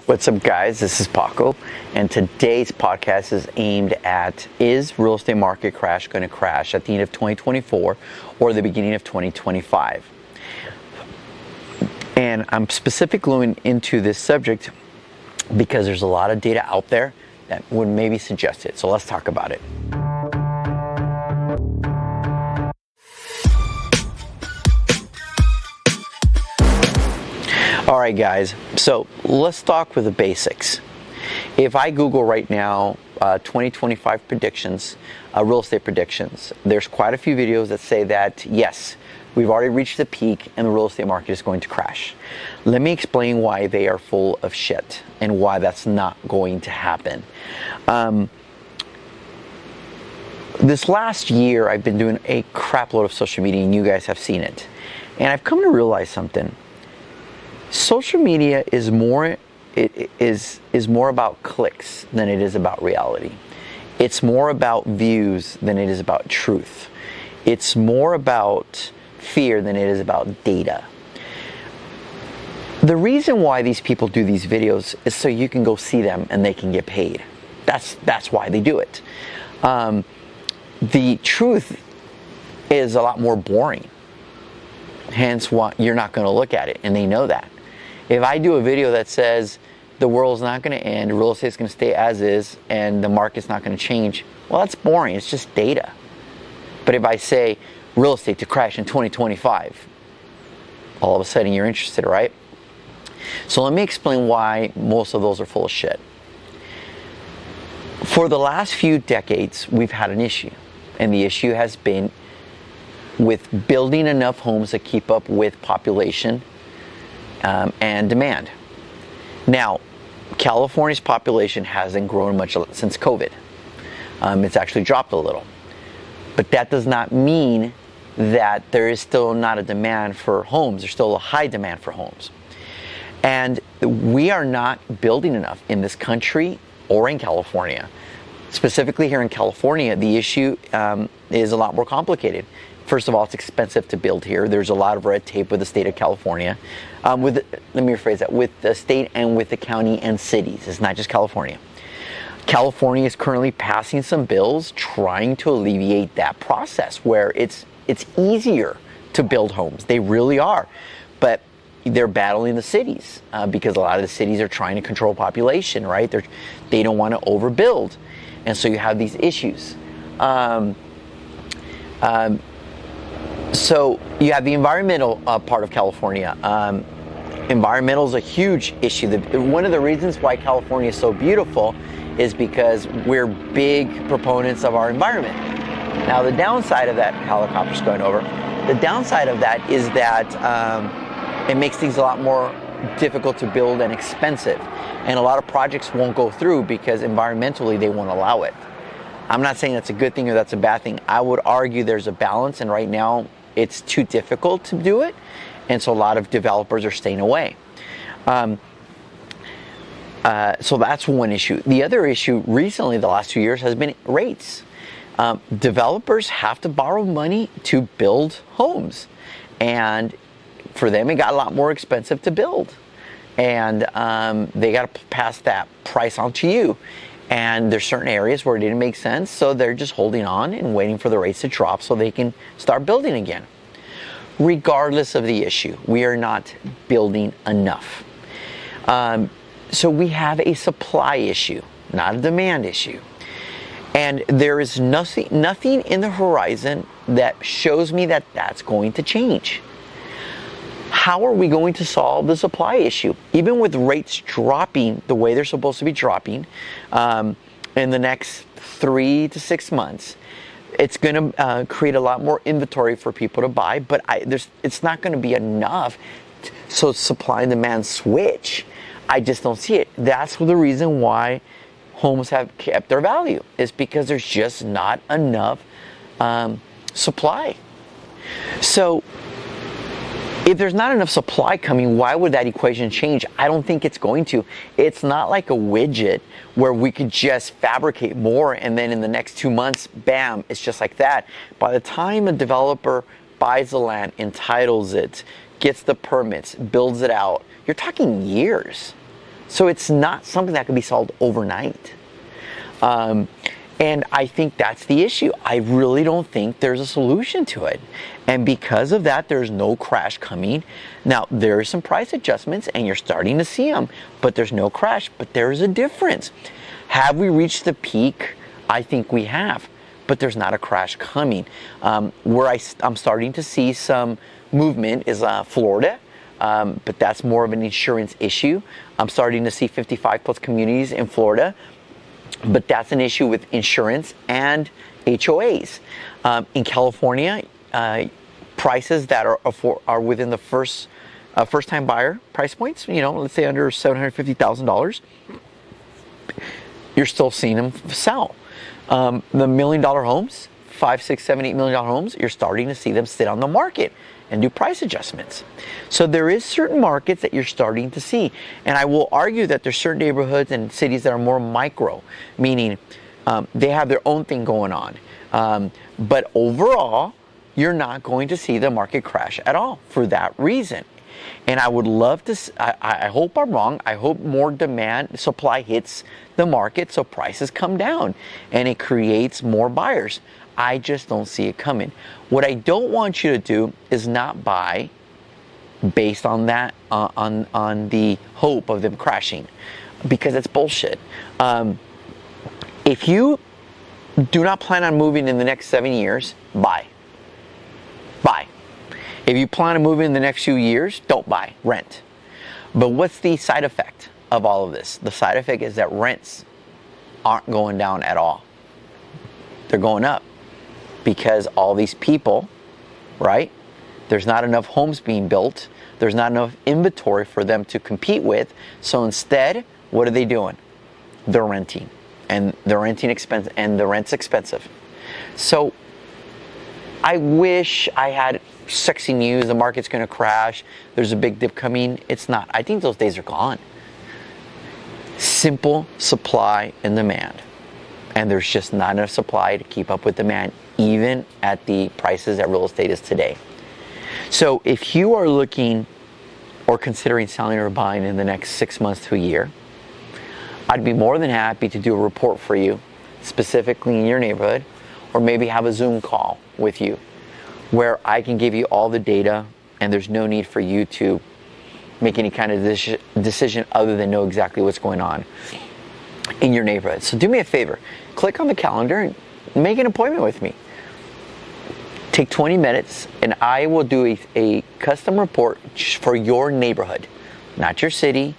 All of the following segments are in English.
What's up, guys? This is Paco, and today's podcast is aimed at: is real estate market crash going to crash at the end of 2024 or the beginning of 2025? And I'm specifically going into this subject because there's a lot of data out there that would maybe suggest it. So let's talk about it. All right, guys, so let's start with the basics. If I Google right now 2025 predictions, real estate predictions, there's quite a few videos that say that, yes, we've already reached the peak and the real estate market is going to crash. Let me explain why they are full of shit and why that's not going to happen. This last year, I've been doing a crap load of social media, and you guys have seen it. And I've come to realize something. Social media is more about clicks than it is about reality. It's more about views than it is about truth. It's more about fear than it is about data. The reason why these people do these videos is so you can go see them and they can get paid. That's why they do it. The truth is a lot more boring. Hence why you're not going to look at it, and they know that. If I do a video that says the world's not going to end, real estate's going to stay as is, and the market's not going to change, well, that's boring. It's just data. But if I say real estate to crash in 2025, all of a sudden you're interested, right? So let me explain why most of those are full of shit. For the last few decades, we've had an issue, and the issue has been with building enough homes to keep up with population and demand. Now, California's population hasn't grown much since COVID. It's actually dropped a little. But that does not mean that there is still not a demand for homes. There's still a high demand for homes. And we are not building enough in this country or in California. Specifically here in California, the issue is a lot more complicated. First of all, it's expensive to build here. There's a lot of red tape with the state of California. Let me rephrase that. With the state and with the county and cities. It's not just California. California is currently passing some bills trying to alleviate that process where it's easier to build homes. They really are. But they're battling the cities because a lot of the cities are trying to control population, right? They don't want to overbuild. And so you have these issues. So you have the environmental part of California. Environmental is a huge issue. One of the reasons why California is so beautiful is because we're big proponents of our environment. Now, the downside of that, helicopter's going over, the downside of that is that it makes things a lot more difficult to build and expensive. And a lot of projects won't go through because environmentally they won't allow it. I'm not saying that's a good thing or that's a bad thing. I would argue there's a balance, and right now it's too difficult to do it, and so a lot of developers are staying away. So that's one issue. The other issue recently, the last 2 years, has been rates. Developers have to borrow money to build homes, and for them it got a lot more expensive to build, and they got to pass that price on to you. And there's certain areas where it didn't make sense, so they're just holding on and waiting for the rates to drop so they can start building again. Regardless of the issue, we are not building enough. So we have a supply issue, not a demand issue. And there is nothing in the horizon that shows me that that's going to change. How are we going to solve the supply issue? Even with rates dropping the way they're supposed to be dropping in the next 3 to 6 months, it's going to create a lot more inventory for people to buy, but it's not going to be enough so supply and demand switch. I just don't see it. That's the reason why homes have kept their value, is because there's just not enough supply. So if there's not enough supply coming, why would that equation change? I don't think it's going to. It's not like a widget where we could just fabricate more and then in the next 2 months, bam, it's just like that. By the time a developer buys the land, entitles it, gets the permits, builds it out, you're talking years. So it's not something that can be solved overnight. And I think that's the issue. I really don't think there's a solution to it. And because of that, there's no crash coming. Now, there are some price adjustments and you're starting to see them, but there's no crash. But there's a difference. Have we reached the peak? I think we have, but there's not a crash coming. Where I'm starting to see some movement is Florida. But that's more of an insurance issue. I'm starting to see 55 plus communities in Florida, but that's an issue with insurance and HOAs. In California, prices that are within the first-time buyer price points, let's say under $750,000, you're still seeing them sell. The $1 million homes, $5, $6, $7, $8 million homes, you're starting to see them sit on the market and do price adjustments. So there is certain markets that you're starting to see. And I will argue that there's certain neighborhoods and cities that are more micro, meaning they have their own thing going on. But overall, you're not going to see the market crash at all for that reason. And I would love to, I hope I'm wrong. I hope more demand, supply hits the market so prices come down and it creates more buyers. I just don't see it coming. What I don't want you to do is not buy based on that, on the hope of them crashing, because it's bullshit. If you do not plan on moving in the next 7 years, buy. Buy. If you plan on moving in the next few years, don't buy, rent. But what's the side effect of all of this? The side effect is that rents aren't going down at all. They're going up because all these people, right? There's not enough homes being built. There's not enough inventory for them to compete with. So instead, what are they doing? They're renting, and the rent's expensive. So I wish I had sexy news. The market's going to crash. There's a big dip coming. It's not. I think those days are gone. Simple supply and demand. And there's just not enough supply to keep up with demand, even at the prices that real estate is today. So if you are looking or considering selling or buying in the next 6 months to a year, I'd be more than happy to do a report for you, specifically in your neighborhood, or maybe have a Zoom call with you where I can give you all the data and there's no need for you to make any kind of decision other than know exactly what's going on in your neighborhood. So do me a favor, click on the calendar and make an appointment with me. Take 20 minutes and I will do a custom report for your neighborhood, not your city,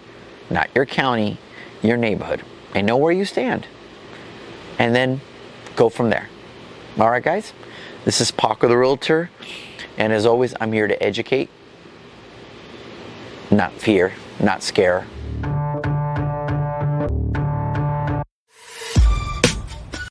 not your county, your neighborhood, and know where you stand. And then go from there. All right, guys? This is Paco the Realtor. And as always, I'm here to educate, not fear, not scare.